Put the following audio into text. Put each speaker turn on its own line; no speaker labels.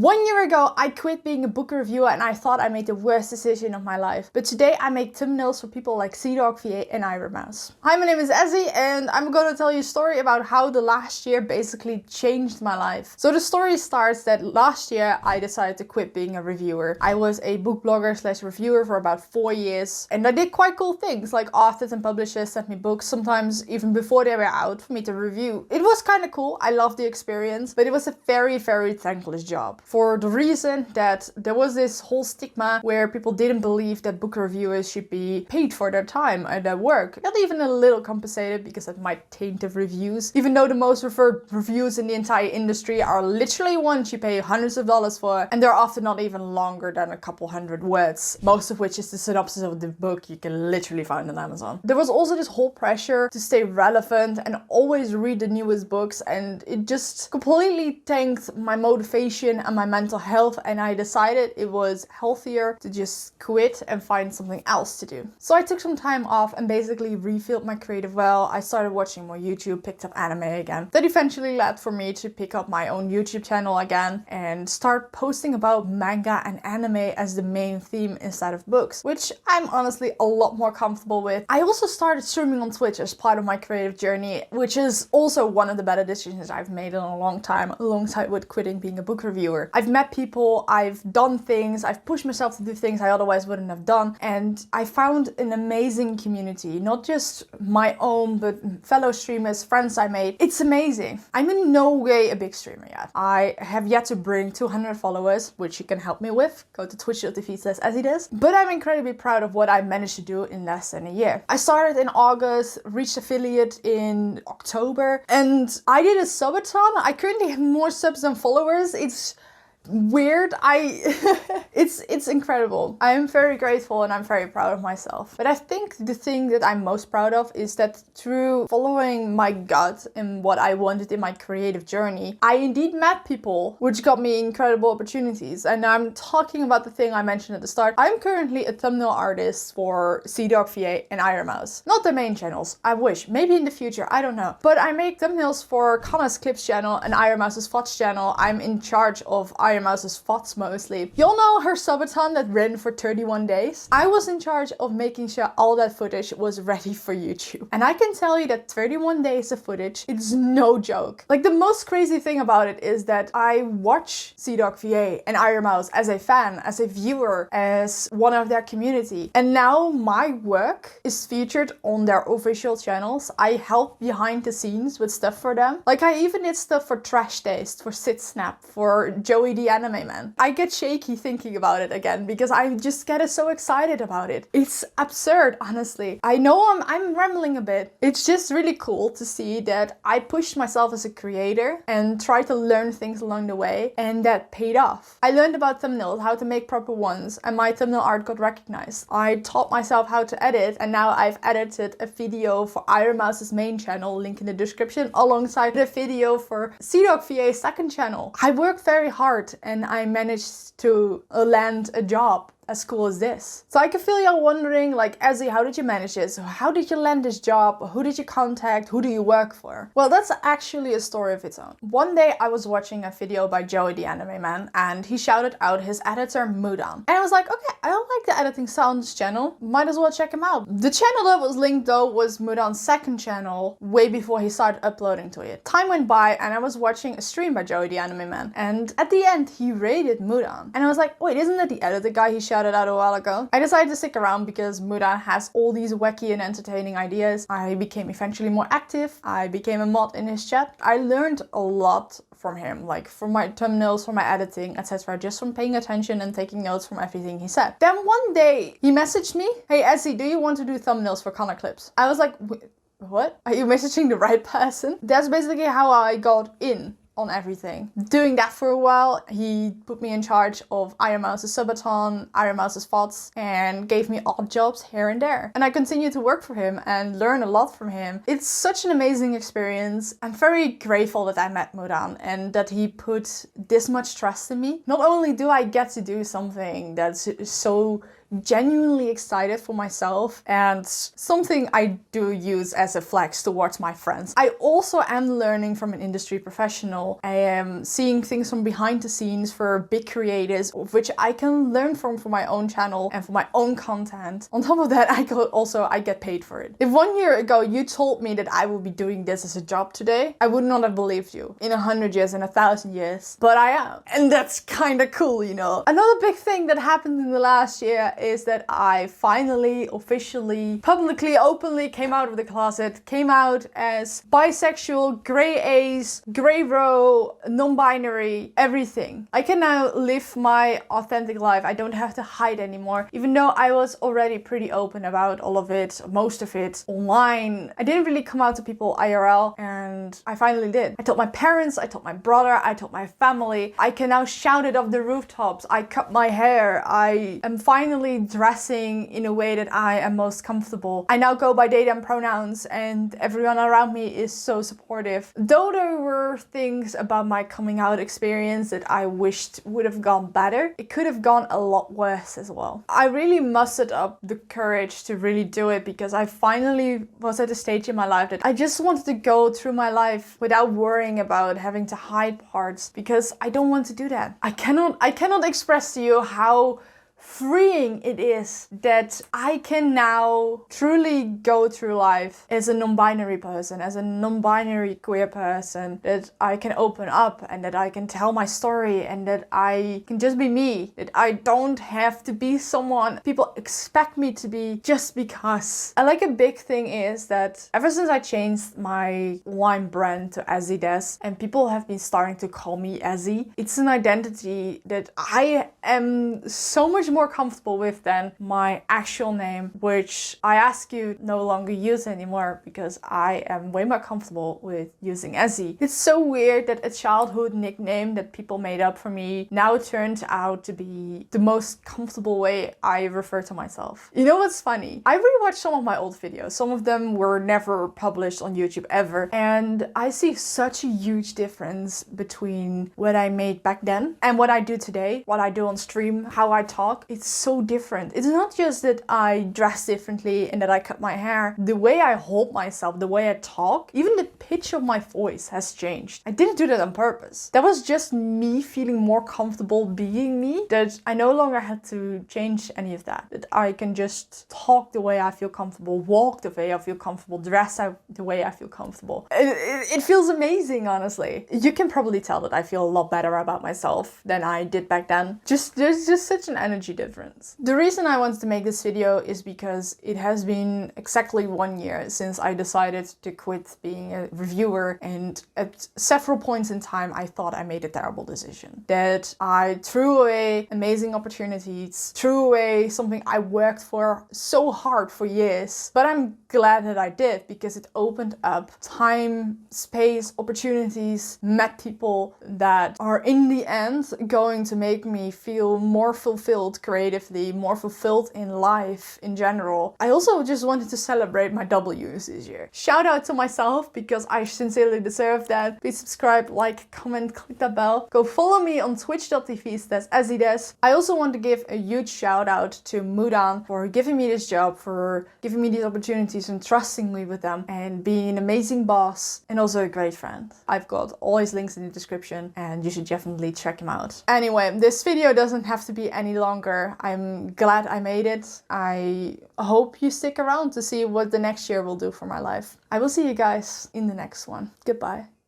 1 year ago, I quit being a book reviewer and I thought I made the worst decision of my life. But today I make thumbnails for people like CDawgVA and Ironmouse. Hi, my name is Ezzy and I'm going to tell you a story about how the last year basically changed my life. So the story starts that last year I decided to quit being a reviewer. I was a book blogger / reviewer for about 4 years and I did quite cool things, like authors and publishers sent me books, sometimes even before they were out, for me to review. It was kind of cool, I loved the experience, but it was a very thankless job. For the reason that there was this whole stigma where people didn't believe that book reviewers should be paid for their time and their work. Not even a little compensated, because that might taint the reviews. Even though the most referred reviews in the entire industry are literally ones you pay hundreds of dollars for, and they're often not even longer than a couple hundred words, most of which is the synopsis of the book you can literally find on Amazon. There was also this whole pressure to stay relevant and always read the newest books, and it just completely tanked my motivation and my mental health, and I decided it was healthier to just quit and find something else to do. So I took some time off and basically refilled my creative well. I started watching more YouTube, picked up anime again. That eventually led for me to pick up my own YouTube channel again and start posting about manga and anime as the main theme instead of books, which I'm honestly a lot more comfortable with. I also started streaming on Twitch as part of my creative journey, which is also one of the better decisions I've made in a long time, alongside with quitting being a book reviewer. I've met people, I've done things, I've pushed myself to do things I otherwise wouldn't have done, and I found an amazing community, not just my own, but fellow streamers, friends I made. It's amazing. I'm in no way a big streamer yet. I have yet to bring 200 followers, which you can help me with. Go to twitch.tv/ezzydes. But I'm incredibly proud of what I managed to do in less than a year. I started in August, reached affiliate in October, and I did a subathon. I currently have more subs than followers. It's weird. It's incredible. I am very grateful and I'm very proud of myself. But I think the thing that I'm most proud of is that through following my gut and what I wanted in my creative journey, I indeed met people, which got me incredible opportunities. And I'm talking about the thing I mentioned at the start. I'm currently a thumbnail artist for CDawgVA and Ironmouse. Not the main channels, I wish. Maybe in the future, I don't know. But I make thumbnails for Connor's Clips channel and Ironmouse's VODs channel. I'm in charge of Ironmouse's VODs mostly. You'll know her subathon that ran for 31 days? I was in charge of making sure all that footage was ready for YouTube. And I can tell you that 31 days of footage, it's no joke. Like, the most crazy thing about it is that I watch CDawgVA and Ironmouse as a fan, as a viewer, as one of their community. And now my work is featured on their official channels. I help behind the scenes with stuff for them. Like, I even did stuff for Trashtaste, for sydsnap, for Joey theanimeman. I get shaky thinking about it again because I just get so excited about it. It's absurd, honestly. I know I'm rambling a bit. It's just really cool to see that I pushed myself as a creator and tried to learn things along the way, and that paid off. I learned about thumbnails, how to make proper ones, and my thumbnail art got recognized. I taught myself how to edit, and now I've edited a video for Ironmouse's main channel, link in the description, alongside a video for CDawgVA's second channel. I work very hard and I managed to land a job as cool as this. So I can feel y'all wondering, like, Ezzy, how did you manage this? How did you land this job? Who did you contact? Who do you work for? Well, that's actually a story of its own. One day I was watching a video by Joey theanimeman and he shouted out his editor Mudan. And I was like, okay, I don't like the Editing Sounds channel. Might as well check him out. The channel that was linked though was Mudan's second channel, way before he started uploading to it. Time went by and I was watching a stream by Joey theanimeman, and at the end he rated Mudan. And I was like, wait, isn't that the editor guy he shouted out a while ago? I decided to stick around because Mudan has all these wacky and entertaining ideas. I became eventually more active. I became a mod in his chat. I learned a lot from him, like from my thumbnails, from my editing, etc., just from paying attention and taking notes from everything he said. Then one day he messaged me, hey Ezzy, do you want to do thumbnails for Connor Clips? I was like, what? Are you messaging the right person? That's basically how I got in on everything. Doing that for a while, he put me in charge of Ironmouse's subathon, Ironmouse's VODs, and gave me odd jobs here and there. And I continued to work for him and learn a lot from him. It's such an amazing experience. I'm very grateful that I met Mudan and that he put this much trust in me. Not only do I get to do something that's so genuinely excited for myself and something I do use as a flex towards my friends. I also am learning from an industry professional. I am seeing things from behind the scenes for big creators, of which I can learn from for my own channel and for my own content. On top of that, I get paid for it. If 1 year ago you told me that I would be doing this as a job today, I would not have believed you in 100 years, in 1,000 years, but I am. And that's kind of cool, you know. Another big thing that happened in the last year is that I finally, officially, publicly, openly came out of the closet, came out as bisexual, grey ace, grey row, non-binary, everything. I can now live my authentic life. I don't have to hide anymore, even though I was already pretty open about all of it, most of it, online. I didn't really come out to people IRL, and I finally did. I told my parents, I told my brother, I told my family. I can now shout it off the rooftops. I cut my hair. I am finally dressing in a way that I am most comfortable. I now go by they them pronouns, and everyone around me is so supportive. Though there were things about my coming out experience that I wished would have gone better, it could have gone a lot worse as well. I really mustered up the courage to really do it because I finally was at a stage in my life that I just wanted to go through my life without worrying about having to hide parts, because I don't want to do that. I cannot express to you how freeing it is that I can now truly go through life as a non-binary person, as a non-binary queer person, that I can open up and that I can tell my story and that I can just be me, that I don't have to be someone people expect me to be just because. And like a big thing is that ever since I changed my line brand to Azzy and people have been starting to call me Azzy, it's an identity that I am so much more comfortable with than my actual name, which I ask you no longer use anymore because I am way more comfortable with using Azzy. It's so weird that a childhood nickname that people made up for me now turns out to be the most comfortable way I refer to myself. You know what's funny? I rewatched some of my old videos. Some of them were never published on YouTube ever, and I see such a huge difference between what I made back then and what I do today, what I do on stream, how I talk. It's so different. It's not just that I dress differently and that I cut my hair. The way I hold myself, the way I talk, even the pitch of my voice has changed. I didn't do that on purpose. That was just me feeling more comfortable being me, that I no longer had to change any of that. That I can just talk the way I feel comfortable, walk the way I feel comfortable, dress out the way I feel comfortable. It feels amazing, honestly. You can probably tell that I feel a lot better about myself than I did back then. There's just such an energy difference. The reason I wanted to make this video is because it has been exactly 1 year since I decided to quit being a reviewer, and at several points in time I thought I made a terrible decision. That I threw away amazing opportunities, threw away something I worked for so hard for years. But I'm glad that I did, because it opened up time, space, opportunities, met people that are in the end going to make me feel more fulfilled creatively, more fulfilled in life in general. I also just wanted to celebrate my W's this year. Shout out to myself, because I sincerely deserve that. Please subscribe, like, comment, click that bell. Go follow me on twitch.tv/azzydes. I also want to give a huge shout out to Mudan for giving me this job, for giving me these opportunities and trusting me with them, and being an amazing boss and also a great friend. I've got all his links in the description and you should definitely check him out. Anyway, this video doesn't have to be any longer. I'm glad I made it. I hope you stick around to see what the next year will do for my life. I will see you guys in the next one. Goodbye.